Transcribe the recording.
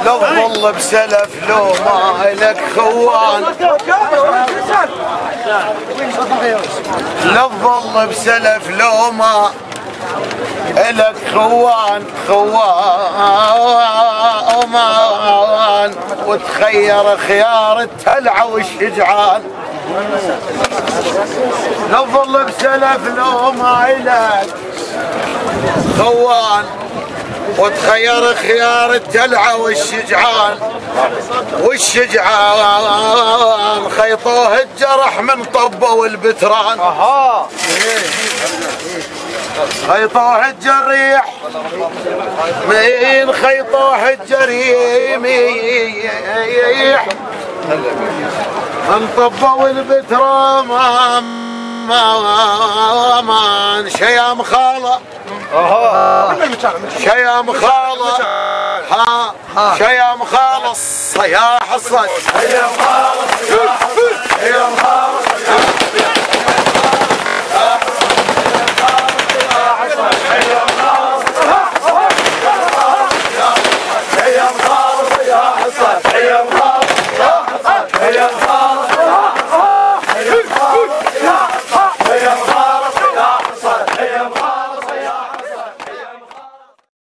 لو ظل بسلف لو ما لك خوان، لو ظل بسلف لو ما لك خوان خوان، وتخير خيار التلعة والشجعان. لو ظل بسلف لو ما لك خوان، وتخير خيار التلعة والشجعان. والشجعان خيطوه الجرح من طبه والبتران، خيطوه الجريح من خيطوه الجريح من طبه والبتران. مان شيام خاله شيام خاله شيام خالص صياح الصد، شيام خالص